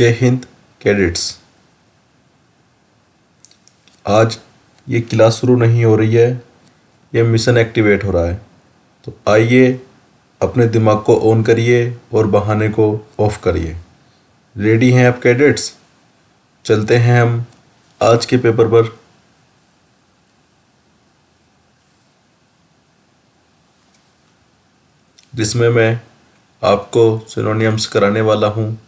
जय हिंद कैडेट्स। आज ये क्लास शुरू नहीं हो रही है, ये मिशन एक्टिवेट हो रहा है। तो आइए अपने दिमाग को ऑन करिए और बहाने को ऑफ करिए। रेडी हैं आप कैडेट्स? चलते हैं हम आज के पेपर पर। जिसमें मैं आपको सिनोनियम्स कराने वाला हूँ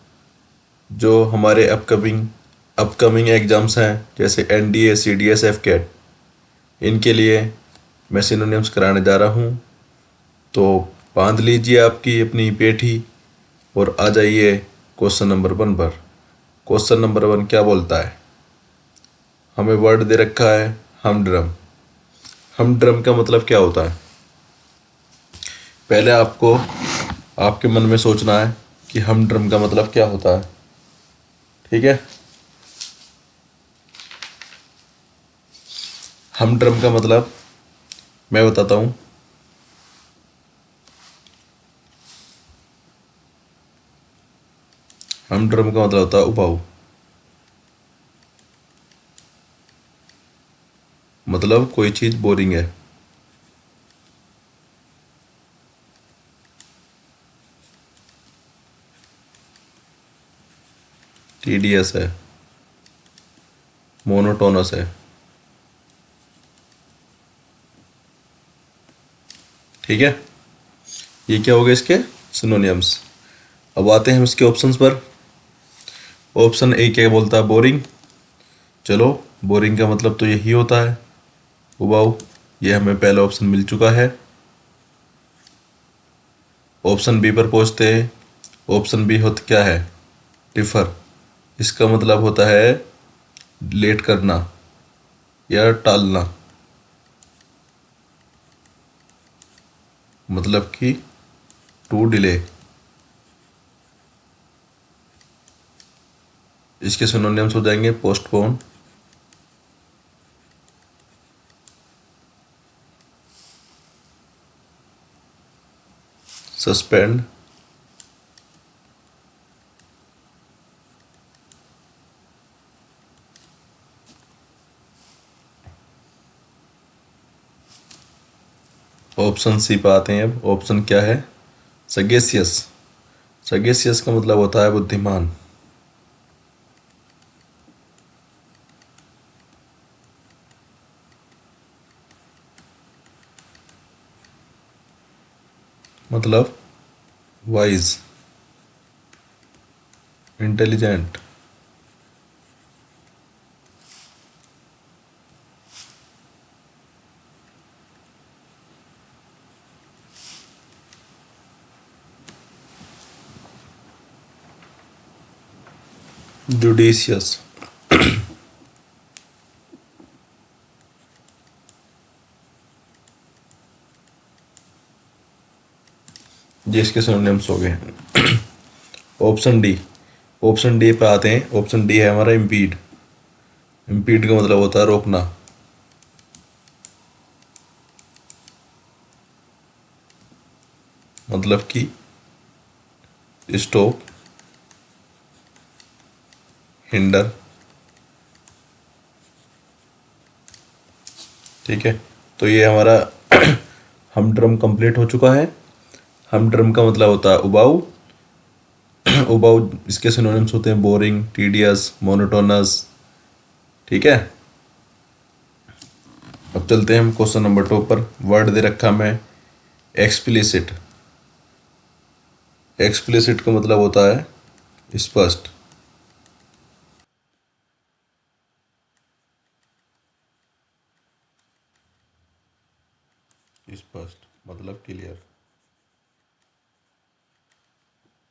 जो हमारे अपकमिंग एग्जाम्स हैं, जैसे एनडीए, सीडीएस, एफकेट। इनके लिए मैं सिनोनियम्स कराने जा रहा हूँ। तो बांध लीजिए आपकी अपनी पेठी और आ जाइए क्वेश्चन नंबर 1 पर। क्वेश्चन नंबर 1 क्या बोलता है? हमें वर्ड दे रखा है हमड्रम। हमड्रम का मतलब क्या होता है? पहले आपको आपके मन में सोचना है कि हमड्रम का मतलब क्या होता है। ठीक है, हमड्रम का मतलब मैं बताता हूँ। हमड्रम का मतलब होता है उबाऊ, मतलब कोई चीज बोरिंग है। टीडीएस है, मोनोटोनस है। ठीक है, ये क्या हो गए इसके सिनोनियम्स। अब आते हैं हम इसके ऑप्शंस पर। ऑप्शन ए क्या बोलता है? बोरिंग। चलो, बोरिंग का मतलब तो यही होता है उबाऊ। ये हमें पहला ऑप्शन मिल चुका है। ऑप्शन बी पर पहुंचते हैं। ऑप्शन बी होता क्या है? डिफर। इसका मतलब होता है लेट करना या टालना, मतलब कि टू डिले। इसके सिनोनिम्स हो जाएंगे पोस्टपोन, सस्पेंड, ऑप्शन सी पे आते हैं। अब ऑप्शन क्या है? सगेसियस। सगेसियस का मतलब होता है बुद्धिमान। मतलब वाइज, इंटेलिजेंट। जुडिशियस। ये इसके सिनोनिम्स हो गए। Option D. ऑप्शन डी पे आते हैं। ऑप्शन डी है हमारा इम्पीड। इम्पीड का मतलब होता है रोकना। मतलब कि स्टॉप, हिंडर। ठीक है, तो ये हमारा हम ड्रम कंप्लीट हो चुका है। हम ड्रम का मतलब होता है उबाऊ। उबाऊ इसके सिनोनिम्स होते हैं बोरिंग, टीडियस, मोनोटोनस। ठीक है, अब चलते हैं हम क्वेश्चन नंबर 2 पर। वर्ड दे रखा मैं एक्सप्लिसिट। एक्सप्लिसिट का मतलब होता है स्पष्ट। स्पष्ट मतलब क्लियर।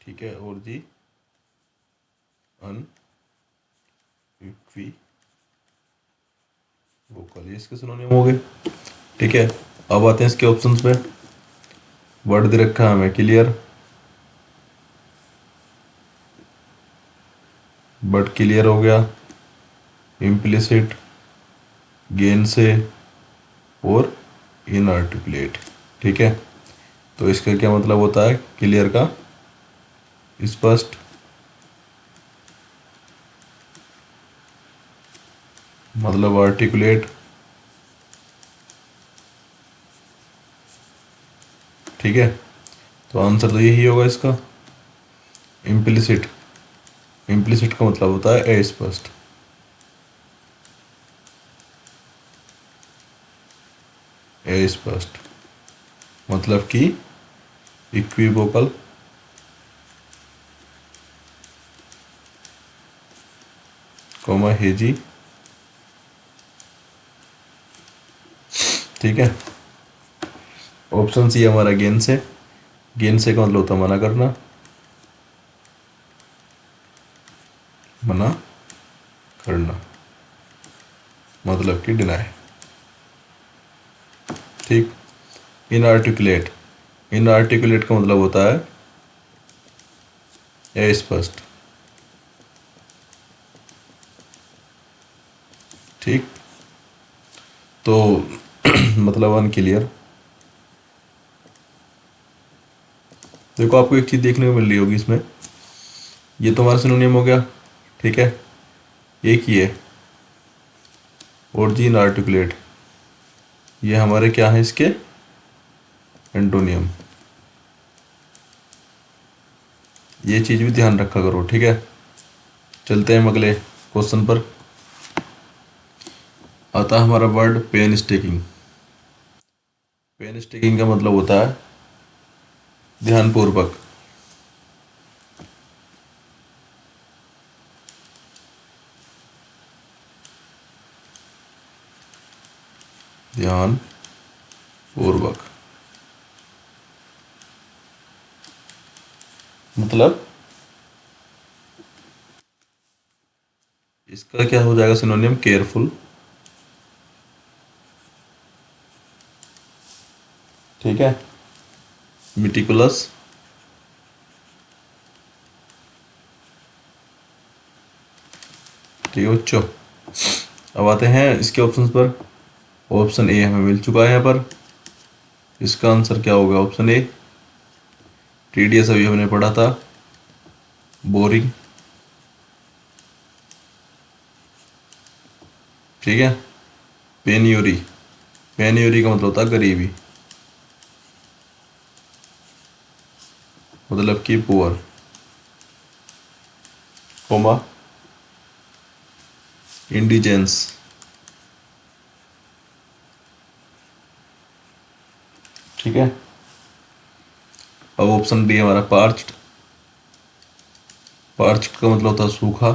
ठीक है, और जी अन वोकल, ये इसके सिनोनिम हो गए। ठीक है, अब आते हैं इसके ऑप्शंस पे। वर्ड दे रखा है हमें क्लियर। बट क्लियर हो गया। इम्प्लिसिट, गेन से, और इनआर्टिकुलेट। ठीक है, तो इसका क्या मतलब होता है क्लियर का? स्पष्ट। मतलब आर्टिकुलेट, ठीक है। तो आंसर तो यही होगा इसका। इम्प्लिसिट, इम्प्लिसिट का मतलब होता है अस्पष्ट। अस्पष्ट मतलब कि इक्विवोकल, कोमा हेजी, ठीक है। ऑप्शन सी हमारा गेन से, गेन से का मतलब होता है मना करना, मना करना मतलब कि डिनाई, ठीक। इनआर्टिकुलेट, इनआर्टिकुलेट का मतलब होता है अस्पष्ट, ठीक। तो मतलब अनक्लियर। देखो आपको एक चीज देखने को मिल रही होगी इसमें, ये तो हमारा सिनोनिम हो गया, ठीक है। एक ही है और जी इनआर्टिकुलेट, ये हमारे क्या है इसके एंटोनियम। ये चीज भी ध्यान रखा करो, ठीक है। चलते हैं अगले क्वेश्चन पर। आता है हमारा word painstaking. Painstaking का मतलब होता है ध्यानपूर्वक, ध्यान पूर्वक मतलब इसका क्या हो जाएगा सिनोनियम, केयरफुल, ठीक है। मिटिकुलस, ठीक है बच्चों। अब आते हैं इसके ऑप्शंस पर। ऑप्शन ए हमें मिल चुका है यहाँ पर, इसका आंसर क्या होगा ऑप्शन ए। टीडीएस अभी हमने पढ़ा था, बोरिंग, ठीक है। पेन्यूरी, पेन्यूरी का मतलब होता है गरीबी, मतलब कि पुअर, कोमा इंडिजेंस, ठीक है। अब ऑप्शन डी हमारा पार्च्ड, पार्च्ड का मतलब होता है सूखा,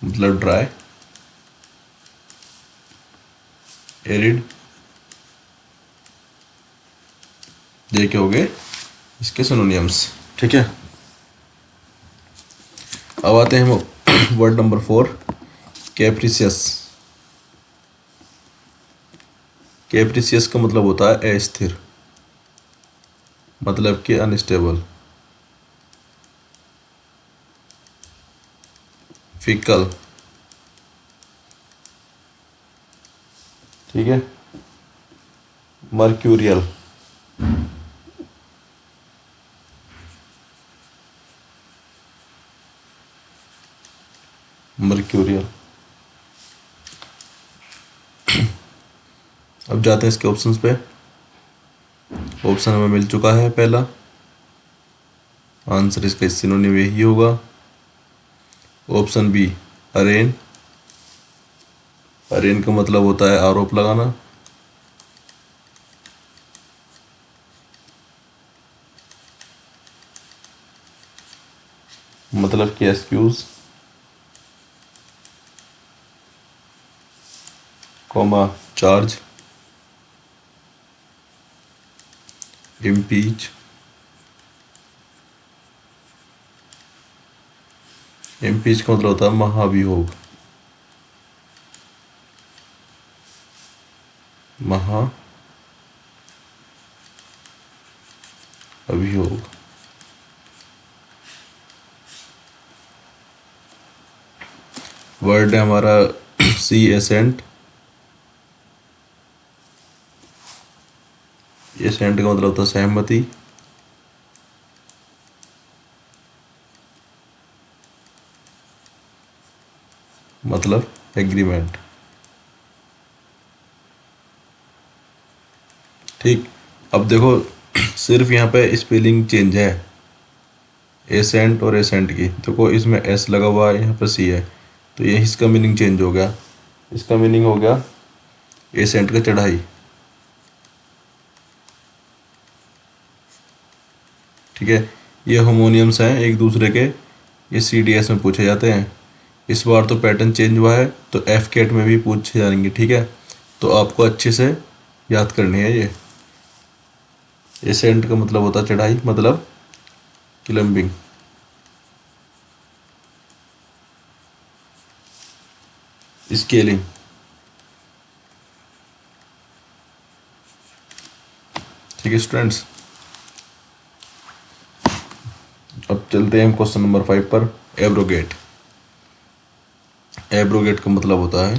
मतलब ड्राई, एरिड, ये क्या हो गए इसके सिनोनियम्स, ठीक है। अब आते हैं हम वर्ड नंबर 4, कैप्रिसियस। कैप्रिसियस का मतलब होता है अस्थिर, मतलब कि अनस्टेबल, फिकल, ठीक है। Mercurial, mercurial. अब जाते हैं इसके ऑप्शंस पे। ऑप्शन हमें मिल चुका है पहला, आंसर इसका सिनोनिम यही होगा। ऑप्शन बी अरेन, अरेन का मतलब होता है आरोप लगाना, मतलब कि excuse, comma charge, impeach, impeach का मतलब होता है महाभियोग, महाअभियोग। वर्ड है हमारा सी एसेंट, एसेंट का मतलब होता है सहमति, मतलब एग्रीमेंट। ठीक। अब देखो सिर्फ यहाँ पे स्पेलिंग चेंज है एसेंट और एसेंट की। देखो इसमें एस लगा हुआ है, यहाँ पर सी है, तो ये इसका मीनिंग चेंज हो गया। इसका मीनिंग हो गया एसेंट का चढ़ाई। ठीक है। ये होमोनियम्स हैं एक दूसरे के, ये सी डी एस में पूछे जाते हैं। इस बार तो पैटर्न चेंज हुआ है, तो एफ कैट में भी पूछे जाएंगे। ठीक है, तो आपको अच्छे से याद करनी है ये। एसेंट का मतलब होता है चढ़ाई, मतलब क्लम्बिंग। स्केलिंग। ठीक है स्टूडेंट्स, अब चलते हैं हम क्वेश्चन नंबर 5 पर। एब्रोगेट। एब्रोगेट का मतलब होता है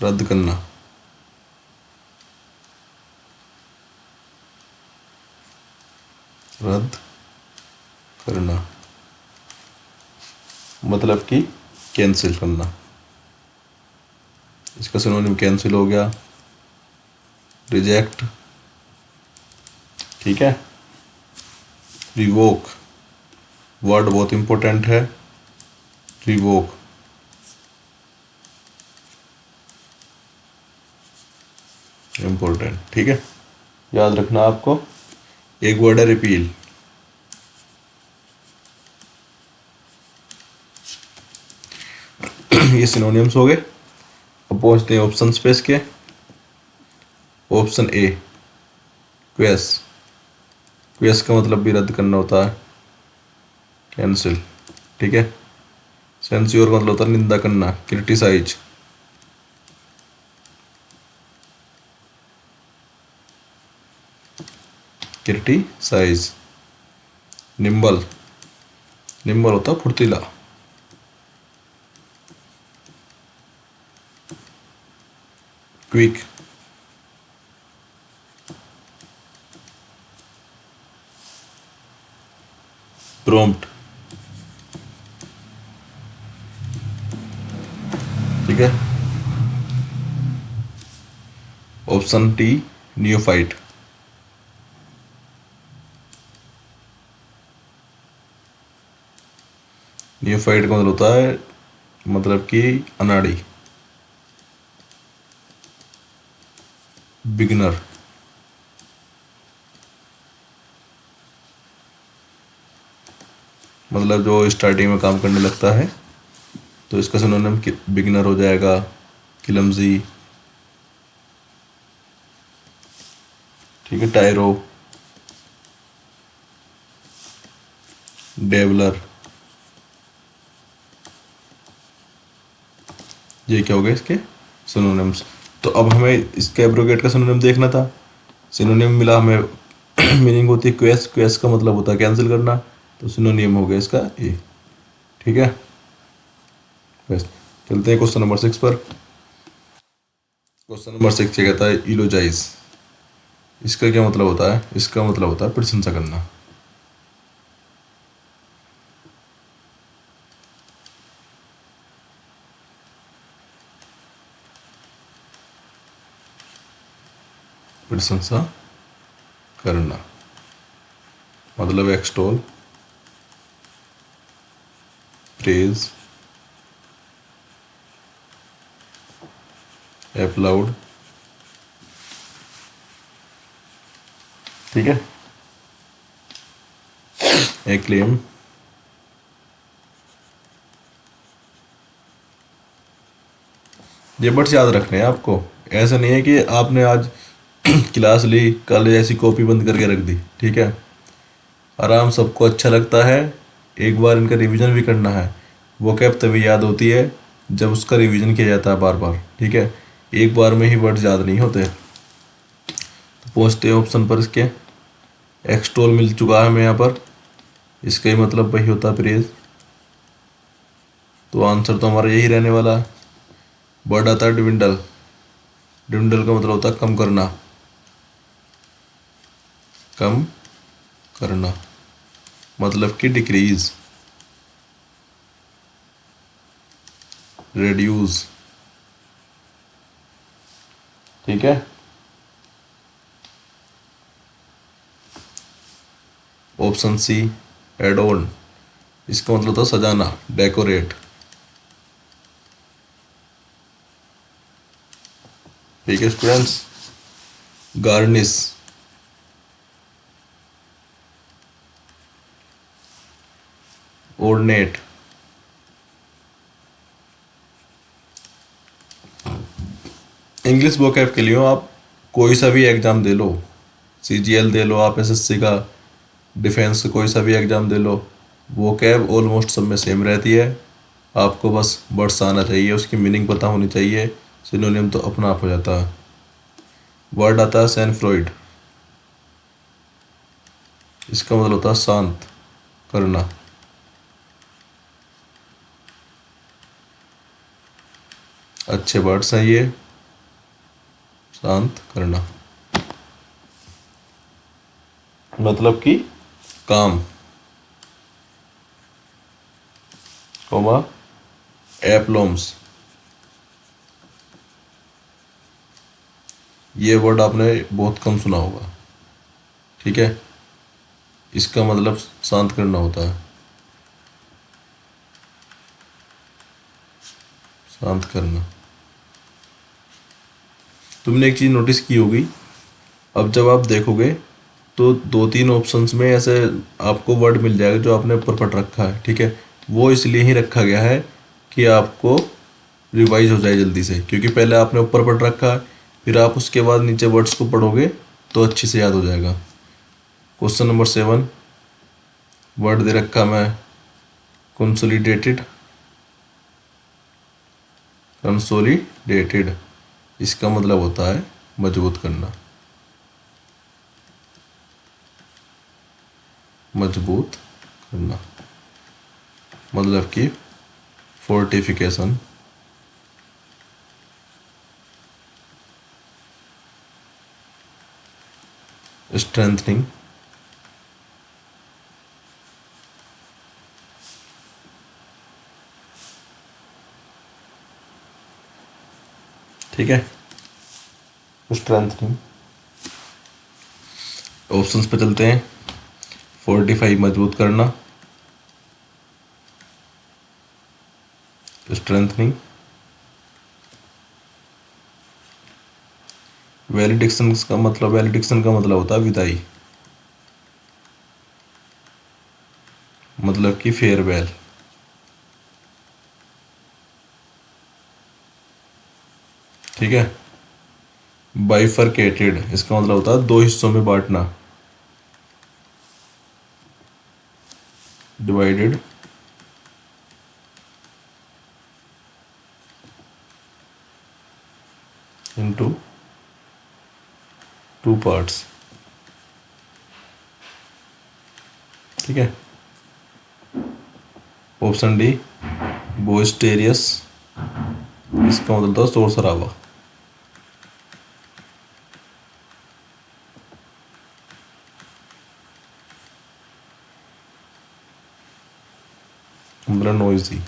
रद्द करना। रद्द करना मतलब कि कैंसिल करना। इसका सिनोनिम कैंसिल हो गया, रिजेक्ट। ठीक है। रिवोक, वर्ड बहुत इंपॉर्टेंट है। Revoke, important. ठीक है, याद रखना आपको। एक वर्ड है रिपील। ये सिनोनिम्स हो गए। अब पहुंचते हैं ऑप्शन पे इसके। Option A Quess. क्वेस का मतलब भी रद्द करना होता है, कैंसिल। ठीक है। सेंस्योर का मतलब होता है निंदा करना, क्रिटिसाइज। क्रिटिसाइज। निम्बल, निम्बल होता है फुर्तीला। Quick, prompt. ठीक है। Option T न्यूफाइट। न्यूफाइट का मतलब होता है मतलब कि अनाड़ी, बिगनर। मतलब जो स्टार्टिंग में काम करने लगता है, तो इसका सिनोनिम बिगनर हो जाएगा, क्लमजी। ठीक है। टायरो, डेवलर। ये क्या हो गया इसके सिनोनिम्स। तो अब हमें इसके एब्रोगेट का सिनोनिम देखना था। सिनोनिम मिला हमें मीनिंग होती है क्वेस। क्वेस का मतलब होता है कैंसिल करना, तो सिनोनिम हो गया इसका ए। ठीक है। बस चलते हैं क्वेश्चन नंबर 6 पर। क्वेश्चन नंबर 6 क्या कहता है, इलोजाइज। इसका क्या मतलब होता है, इसका मतलब होता है प्रशंसा करना। प्रशंसा करना मतलब एक्सटोल, प्रेज, एप्लाउड। ठीक है। एक्लेम। ये वर्ड्स याद रखने हैं आपको। ऐसा नहीं है कि आपने आज क्लास ली, कल ऐसी कॉपी बंद करके रख दी। ठीक है। आराम सबको अच्छा लगता है, एक बार इनका रिवीजन भी करना है। वो कैप तभी याद होती है जब उसका रिवीजन किया जाता है बार बार। ठीक है। एक बार में ही वर्ड्स याद नहीं होते। तो पहुँचते हैं ऑप्शन पर इसके। एक्सटोल मिल चुका है हमें यहाँ पर, इसका ही मतलब वही होता है प्रेज। तो आंसर तो हमारा यही रहने वाला है। वर्ड आता है डिविंडल। डिविंडल का मतलब होता है कम करना, कम करना मतलब कि डिक्रीज। reduce, ठीक है। ऑप्शन सी एडोन, इसका मतलब था सजाना, डेकोरेट। ठीक है students. Garnish, ornate, English vocab के लिए आप कोई सा भी एग्जाम दे लो, सीजीएल दे लो आप, एसएससी का, डिफेंस का कोई सा भी एग्जाम दे लो, वोकैब ऑलमोस्ट सब में सेम रहती है। आपको बस वर्ड्स आना चाहिए, उसकी मीनिंग पता होनी चाहिए, सिनोनिम तो अपना आप हो जाता है। वर्ड आता है सैन फ्रॉइड, इसका मतलब होता है शांत करना। अच्छे वर्ड्स हैं ये, शांत करना मतलब कि काम, कोमा एप्लॉम्स, ये वर्ड आपने बहुत कम सुना होगा, ठीक है। इसका मतलब शांत करना होता है, शांत करना। तुमने एक चीज़ नोटिस की होगी, अब जब आप देखोगे तो दो तीन ऑप्शंस में ऐसे आपको वर्ड मिल जाएगा जो आपने ऊपर पढ़ रखा है, ठीक है। वो इसलिए ही रखा गया है कि आपको रिवाइज हो जाए जल्दी से, क्योंकि पहले आपने ऊपर पढ़ रखा है, फिर आप उसके बाद नीचे वर्ड्स को पढ़ोगे तो अच्छे से याद हो जाएगा। क्वेश्चन नंबर 7, वर्ड दे रखा मैं कंसोलिडेटेड, कंसोलिडेटेड इसका मतलब होता है मजबूत करना, मजबूत करना मतलब कि फोर्टिफिकेशन, स्ट्रेंथनिंग, ठीक है, स्ट्रेंथनिंग। ऑप्शंस पे चलते हैं। फोर्टिफाई मजबूत करना, स्ट्रेंथनिंग, वैलिडिक्शन का मतलब होता है विदाई, मतलब कि फेयरवेल, ठीक है। बाइफरकेटेड इसका मतलब होता है दो हिस्सों में बांटना, डिवाइडेड, इनटू टू पार्ट्स, ठीक है। ऑप्शन डी बोइस्टेरियस, इसका मतलब था शोर शराबा, मतलब नोइजी,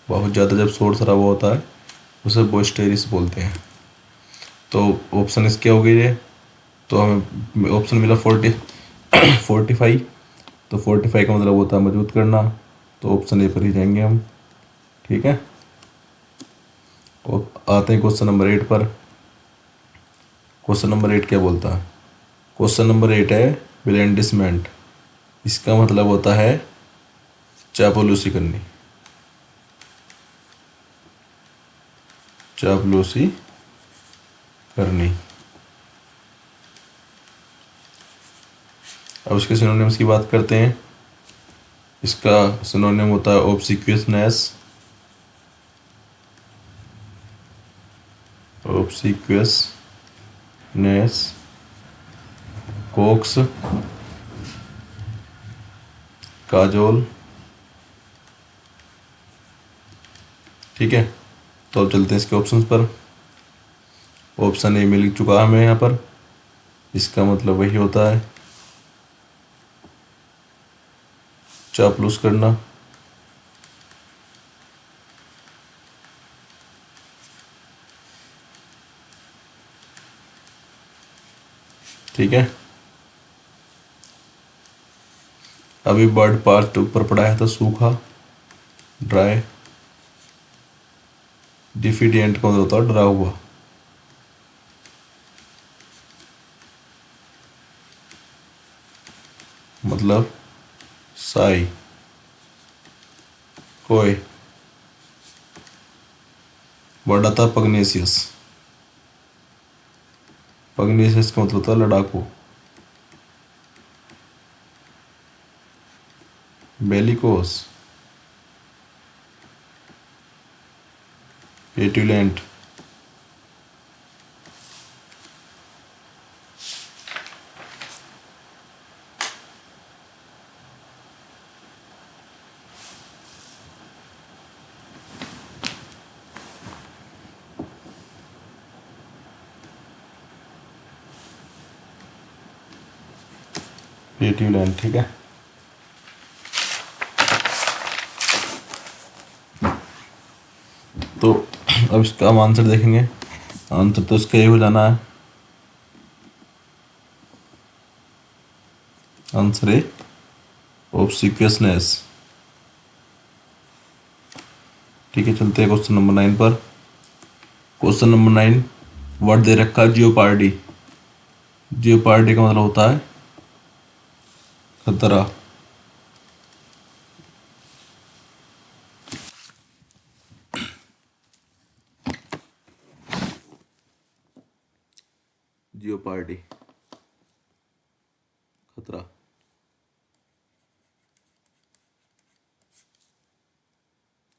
बहुत ज़्यादा जब शोर शराबा होता है उसे बोइस्टेरियस बोलते हैं। तो ऑप्शन इसके हो गई है, तो हमें ऑप्शन मिला 45, तो 45 का मतलब होता है मजबूत करना, तो ऑप्शन ए पर ही जाएंगे हम, ठीक है। और आते हैं क्वेश्चन नंबर 8 पर। क्वेश्चन नंबर 8 क्या बोलता है? क्वेश्चन नंबर 8 है ब्लेंडिसमेंट, इसका मतलब होता है चापलूसी करनी, चापलूसी करनी। अब उसके सिनोनिम्स की बात करते हैं। इसका सिनोनिम होता है ऑब्सीक्यूसनेस, ऑब्सीक्यूसनेस, कोक्स, काजोल, ठीक है। तो अब चलते हैं इसके ऑप्शंस पर। ऑप्शन ए मिल चुका है हमें यहाँ पर, इसका मतलब वही होता है चापलूस करना, ठीक है। अभी बर्ड पार्ट ऊपर पड़ा है तो सूखा, ड्राई। डिफिडियंट का मतलब होता है डरा हुआ। मतलब साई, कोय। वर्ड आता है पग्नेसियस। पग्नेसियस का मतलब होता है लड़ाकू। बेलिकोस, पेटुलेंट। पेटुलेंट, ठीक है। तो अब इसका हम आंसर देखेंगे। आंसर तो इसका ये हो जाना है, आंसर ए ऑब्सिक्वियसनेस। ठीक है, चलते हैं क्वेश्चन नंबर 9 पर। क्वेश्चन नंबर 9 वर्ड दे रखा है जियोपार्डी। जियोपार्डी का मतलब होता है खतरा। जियोपार्डी, खतरा।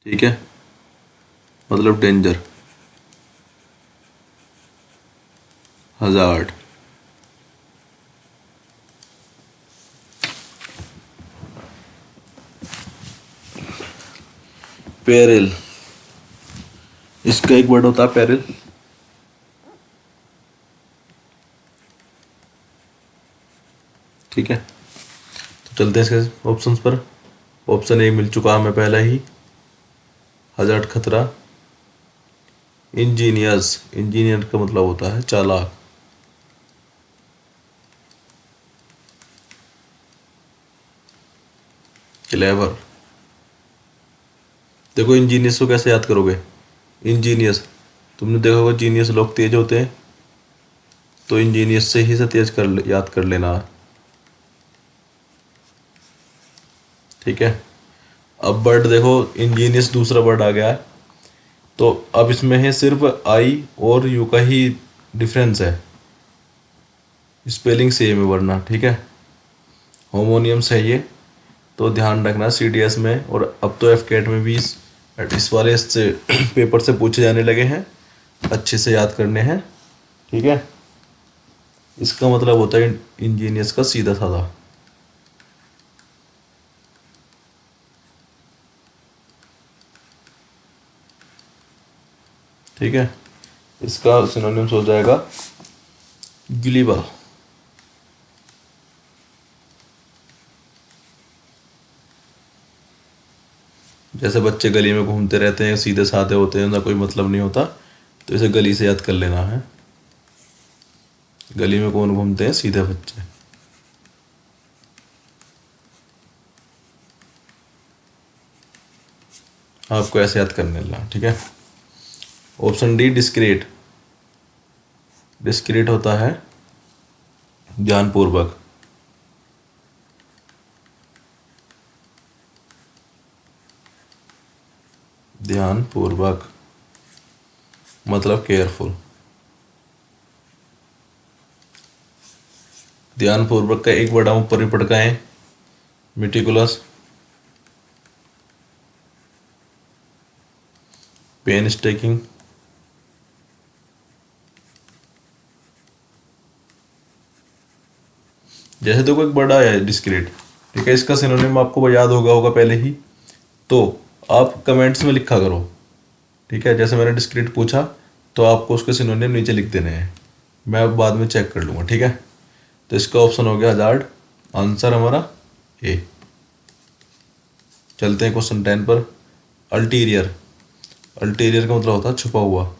ठीक है, मतलब डेंजर, हजार्ड। पेरिल, इसका एक वर्ड होता है पेरिल। ठीक है, तो चलते हैं इसके ऑप्शंस पर। ऑप्शन ए मिल चुका हमें पहला ही, हजार्ड, खतरा। इंजीनियर्स, इंजीनियर का मतलब होता है चालाक। क्लेवर। देखो इंजीनियर्स को कैसे याद करोगे। इंजीनियर्स, तुमने देखा होगा जीनियस लोग तेज होते हैं, तो इंजीनियर्स से ही से तेज याद कर लेना। ठीक है, अब वर्ड देखो, इंजीनियस दूसरा वर्ड आ गया है, तो अब इसमें है सिर्फ आई और यू का ही डिफरेंस है, स्पेलिंग सेम है वरना। ठीक है, होमोनियम्स है ये, तो ध्यान रखना सीडीएस में। और अब तो एफकेट में भी इस वाले से पेपर से पूछे जाने लगे हैं, अच्छे से याद करने हैं। ठीक है, इसका मतलब होता है इंजीनियर्स का सीधा साधा। ठीक है, इसका सिनोनिम्स हो जाएगा गिलीबल। जैसे बच्चे गली में घूमते रहते हैं, सीधे साधे होते हैं, उनका कोई मतलब नहीं होता, तो इसे गली से याद कर लेना है। गली में कौन घूमते हैं? सीधे बच्चे। आपको ऐसे याद करने लगा। ठीक है, ऑप्शन डी डिस्क्रीट। डिस्क्रीट होता है ध्यानपूर्वक। ध्यानपूर्वक मतलब केयरफुल। ध्यानपूर्वक का एक वर्ड हम ऊपर ही पढ़ है, मिटिकुलस। Pen staking. जैसे देखो एक वर्ड आया है डिस्क्रीट, ठीक है, इसका सिनोनिम आपको याद होगा पहले ही, तो आप कमेंट्स में लिखा करो। ठीक है, जैसे मैंने डिस्क्रीट पूछा तो आपको उसके सिनोनिम नीचे लिख देने हैं, मैं अब बाद में चेक कर लूँगा। ठीक है, तो इसका ऑप्शन हो गया हजार्ड, आंसर हमारा ए। चलते हैं क्वेश्चन 10 पर। अल्टीरियर। अल्टीरियर का मतलब होता है छुपा हुआ।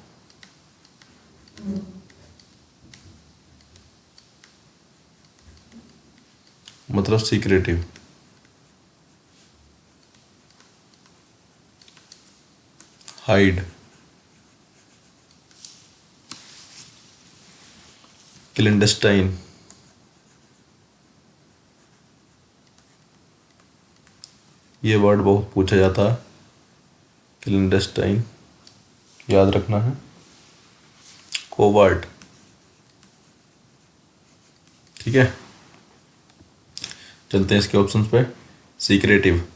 मतलब सीक्रेटिव। हाइड, क्लिंडस्टाइन, ये वर्ड बहुत पूछा जाता है। क्लिंडस्टाइन याद रखना है। कोवर्ट, ठीक है। चलते हैं इसके ऑप्शंस पे। सीक्रेटिव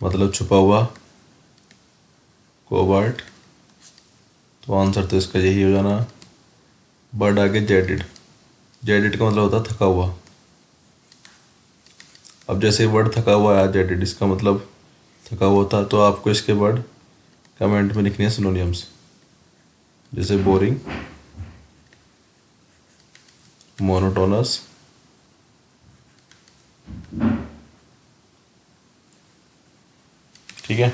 मतलब छुपा हुआ, कोवर्ट, तो आंसर तो इसका यही हो जाना। वर्ड आगे जेडिड, जेडिड का मतलब होता है थका हुआ। अब जैसे वर्ड थका हुआ है जेडिड, इसका मतलब थका हुआ था, तो आपको इसके वर्ड कमेंट में लिखने हैं सिनोनियम्स। जैसे बोरिंग, मोनोटोनस, ठीक है।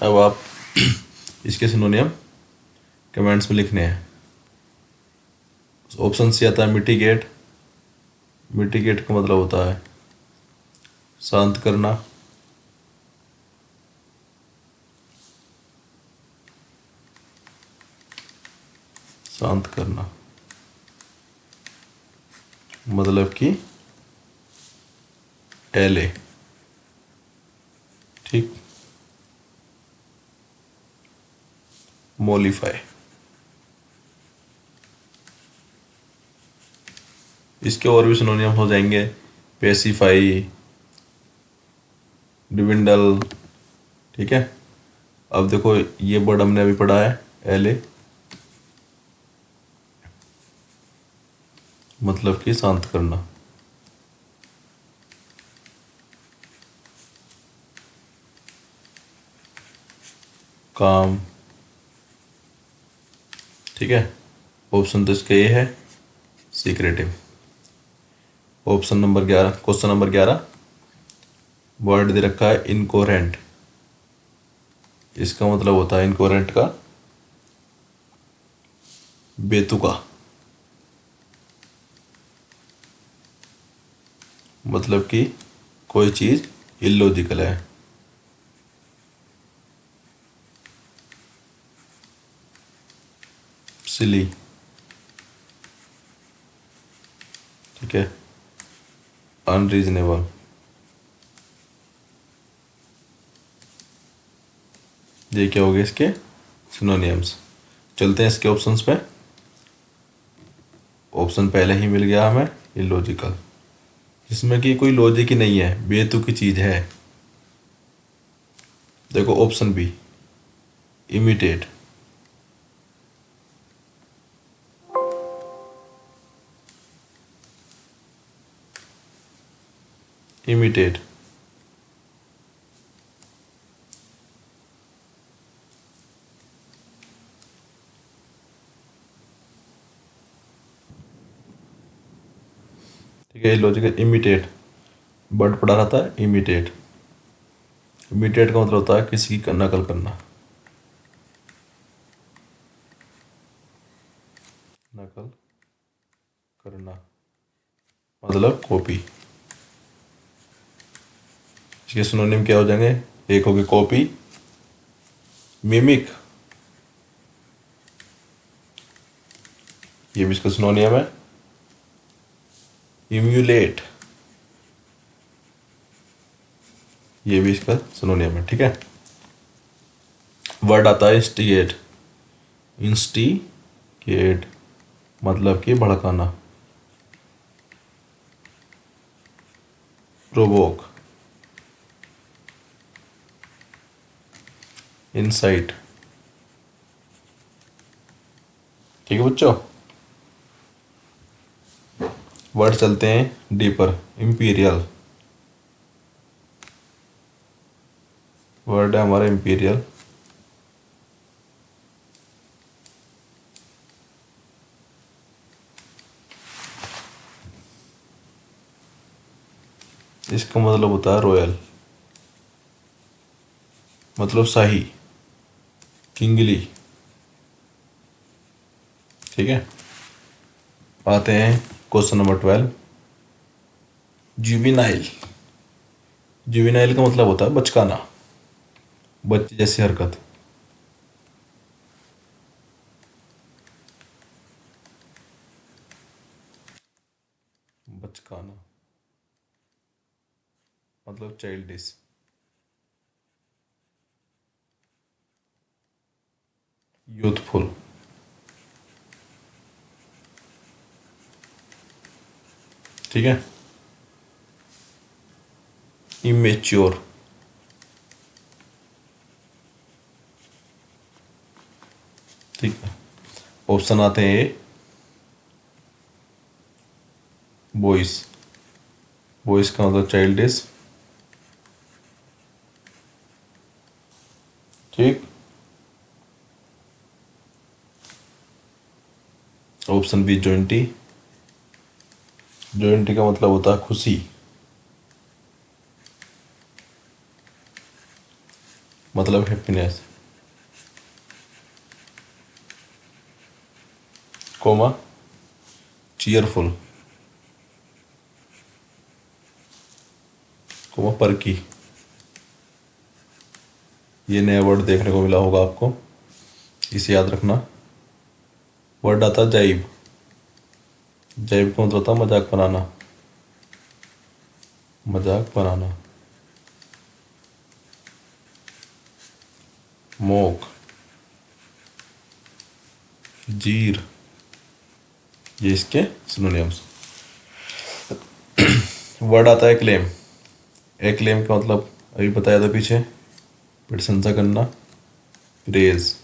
अब आप इसके सिनोनियम कमेंट्स में लिखने हैं। ऑप्शन सी आता है मिटिगेट, मिटिगेट का मतलब होता है शांत करना, शांत करना, मतलब कि एले, ठीक। मोलिफाई, इसके और भी सिनोनियम हो जाएंगे। पेसिफाई, डिविंडल, ठीक है। अब देखो ये वर्ड हमने अभी पढ़ा है एले, मतलब कि शांत करना। काम, ठीक है। ऑप्शन तो इसका ये है secretive. Option number 11, question number 11, word दे रखा है इनकोरेंट। इसका मतलब होता है इनकोरेंट का बेतुका, मतलब कि कोई चीज इलॉजिकल है। सिली, ठीक है। अनरीजनेबल, ये क्या हो गए इसके सिनोनियम्स। चलते हैं इसके ऑप्शंस पे। ऑप्शन पहले ही मिल गया हमें इलॉजिकल, जिसमें कि कोई लॉजिक ही नहीं है, बेतुकी चीज है। देखो ऑप्शन बी इमिटेट, इमिटेट, ठीक है। लॉजिकल इमिटेट, वर्ड पढ़ा रहा था इमिटेट। इमिटेट का मतलब होता है किसी की नकल करना, नकल करना, मतलब कॉपी। इसके सिनोनिम क्या हो जाएंगे? एक होगी कॉपी, मिमिक, ये भी इसका सिनोनियम है। इम्यूलेट, ये भी इसका सिनोनियम है, ठीक है। वर्ड आता है इंस्टिगेट, इंस्टिगेट मतलब कि भड़काना, प्रोवोक, इंसाइट, ठीक है बच्चों। वर्ड चलते हैं डीपर, इंपीरियल, वर्ड है हमारा इंपीरियल। इसका मतलब होता है रॉयल, मतलब शाही, किंगली, ठीक है। आते हैं क्वेश्चन नंबर 12, जुविनाइल। जुविनाइल का मतलब होता है बचकाना, बच्चे जैसी हरकत। बचकाना मतलब चाइल्डिश। यूथफुल। ठीक है। इमेच्योर। ठीक है। ऑप्शन आते हैं ए, बॉयज। बॉयज का मतलब चाइल्डिश। ठीक। Option B, जोइंटी। जोइंटी का मतलब होता है खुशी, मतलब हैप्पीनेस। Coma, cheerful. कोमा, परकी। ये नया वर्ड देखने को मिला होगा आपको, इसे याद रखना। वर्ड आता है जाइब। जाइब का मतलब होता है मजाक बनाना, मजाक बनाना। मोक, जीर, ये इसके सिनोनिम्स। वर्ड आता है क्लेम। एक्लेम का मतलब अभी बताया था पीछे, प्रशंसा करना, प्रेज।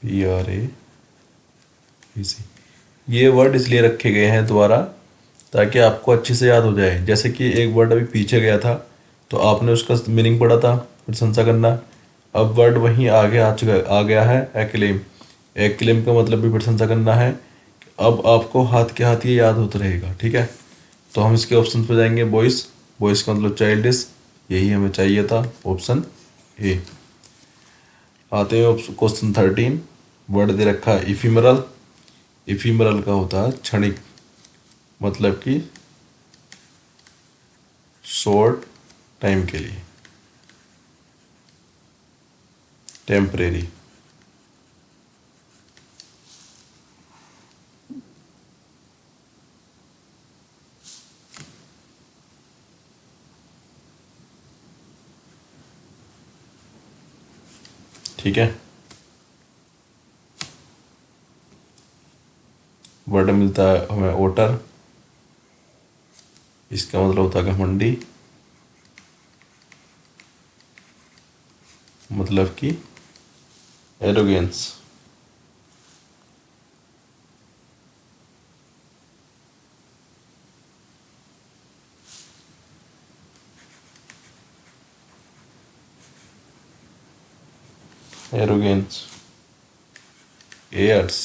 PRAEZ। ये वर्ड इसलिए रखे गए हैं दोबारा ताकि आपको अच्छे से याद हो जाए। जैसे कि एक वर्ड अभी पीछे गया था तो आपने उसका मीनिंग पढ़ा था, प्रशंसा करना। अब वर्ड वहीं आगे आ गया है, एक्लेम। एक्लेम का मतलब भी प्रशंसा करना है। अब आपको हाथ के हाथ ये याद होता रहेगा। ठीक है। तो हम इसके ऑप्शन पे जाएंगे, बॉयस। बॉयस का मतलब चाइल्डिश, यही हमें चाहिए था, ऑप्शन ए। आते हैं क्वेश्चन 13। वर्ड दे रखा है इफिमरल। इफिमरल का होता है क्षणिक, मतलब कि शॉर्ट टाइम के लिए, टेम्परेरी। ठीक है। वर्ड मिलता है हमें ओटर। इसका मतलब होता है घमंडी, मतलब कि एरोगेंस। एरोगेंस। एयर्स,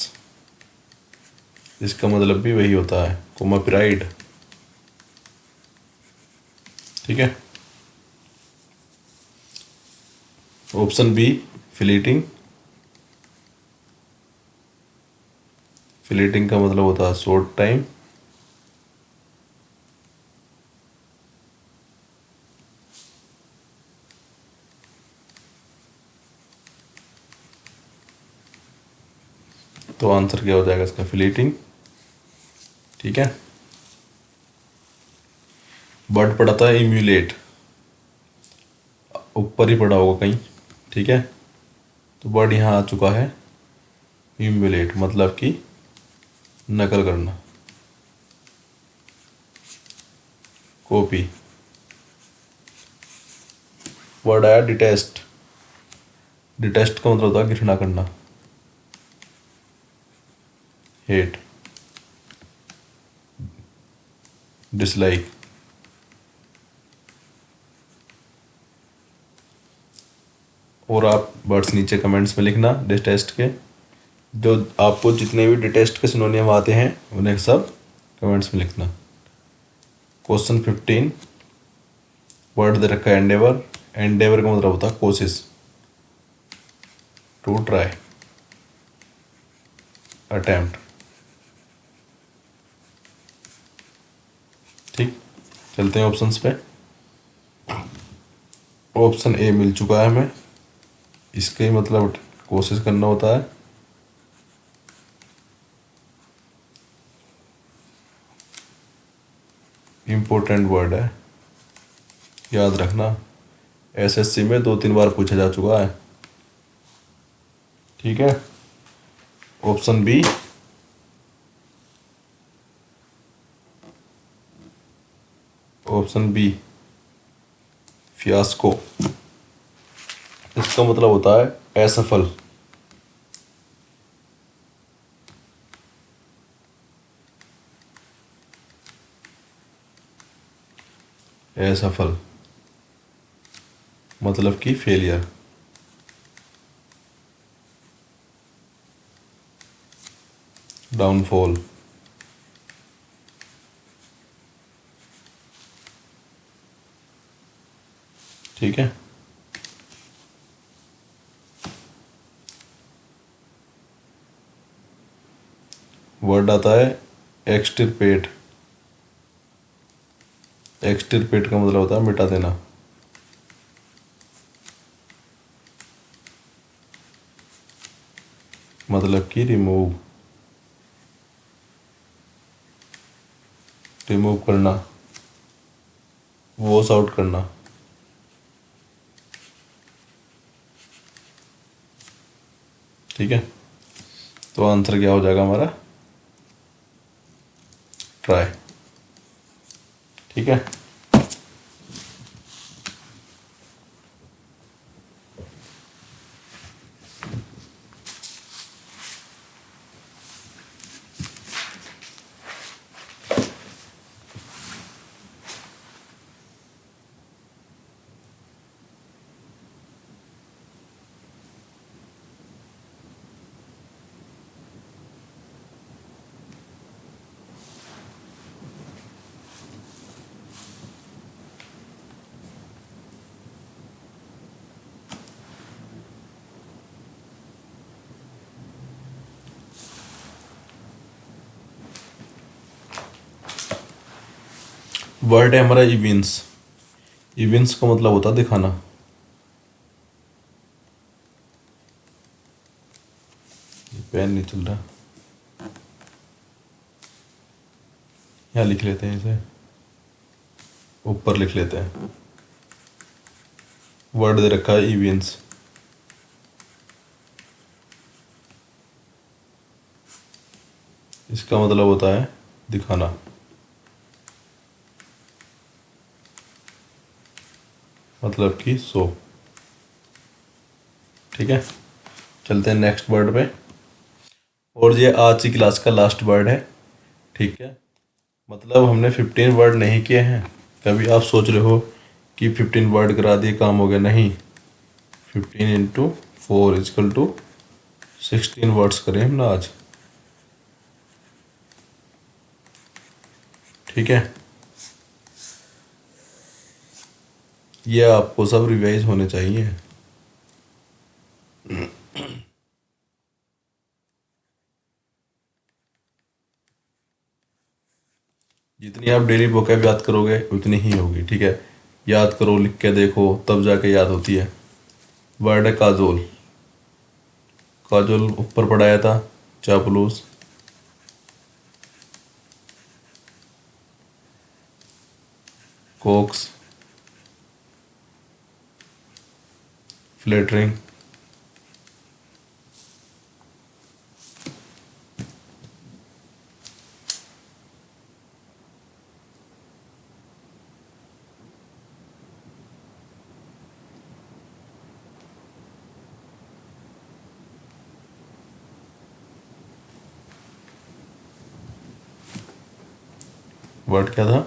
इसका मतलब भी वही होता है, कोमा प्राइड। ठीक है। Option B, fleeting. फ्लीटिंग का मतलब होता है शॉर्ट टाइम। तो आंसर क्या हो जाएगा इसका, फ्लीटिंग। ठीक है। वर्ड पढ़ा था इम्यूलेट, ऊपर ही पड़ा होगा कहीं। ठीक है। तो वर्ड यहाँ आ चुका है, इम्यूलेट, मतलब कि नकल करना, कॉपी। वर्ड आया डिटेस्ट। डिटेस्ट का मतलब होता है घृणा करना, हेट, डिसलाइक। और आप वर्ड्स नीचे कमेंट्स में लिखना डिटेस्ट के, जो आपको जितने भी डिटेस्ट के सिनोनियम आते हैं उन्हें सब कमेंट्स में लिखना। क्वेश्चन 15। वर्ड दे रखा है एंडेवर। एंडेवर का मतलब होता है कोशिश, टू ट्राई। अटेम्प्ट। ठीक, चलते हैं ऑप्शंस पे। ऑप्शन ए मिल चुका है हमें, इसका ही मतलब कोशिश करना होता है। इम्पोर्टेंट वर्ड है, याद रखना, एसएससी में 2-3 बार पूछा जा चुका है। ठीक है, option B, option B fiasco, इसका मतलब होता है असफल। असफल मतलब कि फेलियर। डाउनफॉल। ठीक है, वर्ड आता है एक्सटिरपेट। एक्सटिरपेट का मतलब होता है मिटा देना। मतलब कि रिमूव, रिमूव करना, वॉश आउट करना। ठीक है, तो आंसर क्या हो जाएगा हमारा? ट्राई। ठीक है, वर्ड है हमारा इविंस। इविंस का मतलब होता है दिखाना। पेन नहीं चल रहा, यहाँ लिख लेते हैं, इसे ऊपर लिख लेते हैं। वर्ड दे रखा है इविंस, इसका मतलब होता है दिखाना। मतलब कि सो। ठीक है, चलते हैं नेक्स्ट वर्ड पे। और ये आज की क्लास का लास्ट वर्ड है। ठीक है, मतलब हमने 15 वर्ड नहीं किए हैं। कभी आप सोच रहे हो कि 15 वर्ड करा दिए काम हो गया, नहीं। 15 × 4 = 16 वर्ड्स करें हमने आज। ठीक है, ये आपको सब रिवाइज होने चाहिए। जितनी आप डेली वोकैब याद करोगे उतनी ही होगी। ठीक है, याद करो, लिख के देखो, तब जाके याद होती है। वर्ड है काजोल। काजोल ऊपर पढ़ाया था, चापलूस। कोक्स, फ्लेटरिंग। वर्ड क्या था?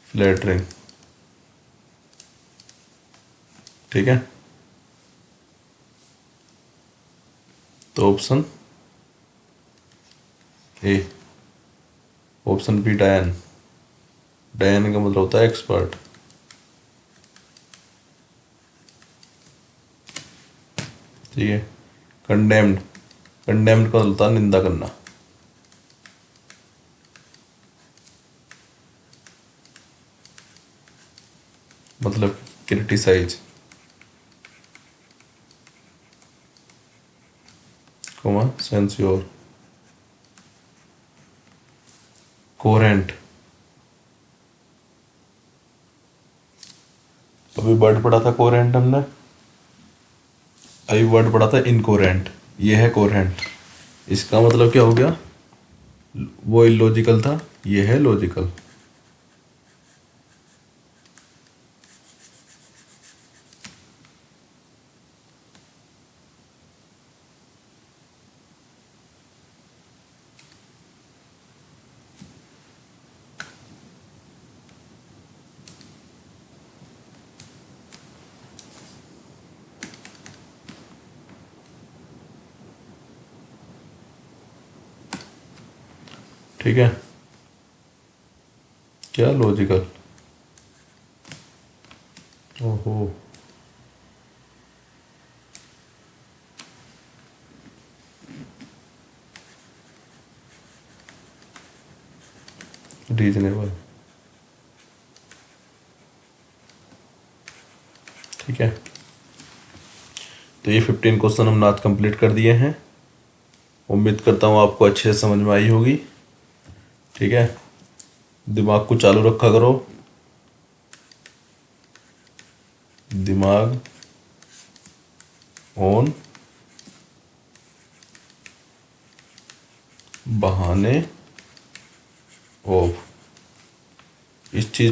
फ्लेटरिंग। ठीक है, तो ऑप्शन ए। ऑप्शन बी डायन। डायन का मतलब होता है एक्सपर्ट। ठीक है, कंडेम्ड। कंडेम्ड का होता है निंदा करना। मतलब क्रिटिसाइज, कोमा सेंस्योर, कोहेरेंट। अभी वर्ड पढ़ा था कोहेरेंट हमने, अभी वर्ड पढ़ा था इनकोहेरेंट, ये है कोहेरेंट। इसका मतलब क्या हो गया, वो इलॉजिकल था, ये है लॉजिकल। ठीक है, क्या लॉजिकल, ओहो, रीजनेबल। ठीक है, तो ये 15 क्वेश्चन हमने आज कंप्लीट कर दिए हैं। उम्मीद करता हूँ आपको अच्छे से समझ में आई होगी। ठीक है, दिमाग को चालू रखा करो, दिमाग ऑन, बहाने ऑफ, इस चीज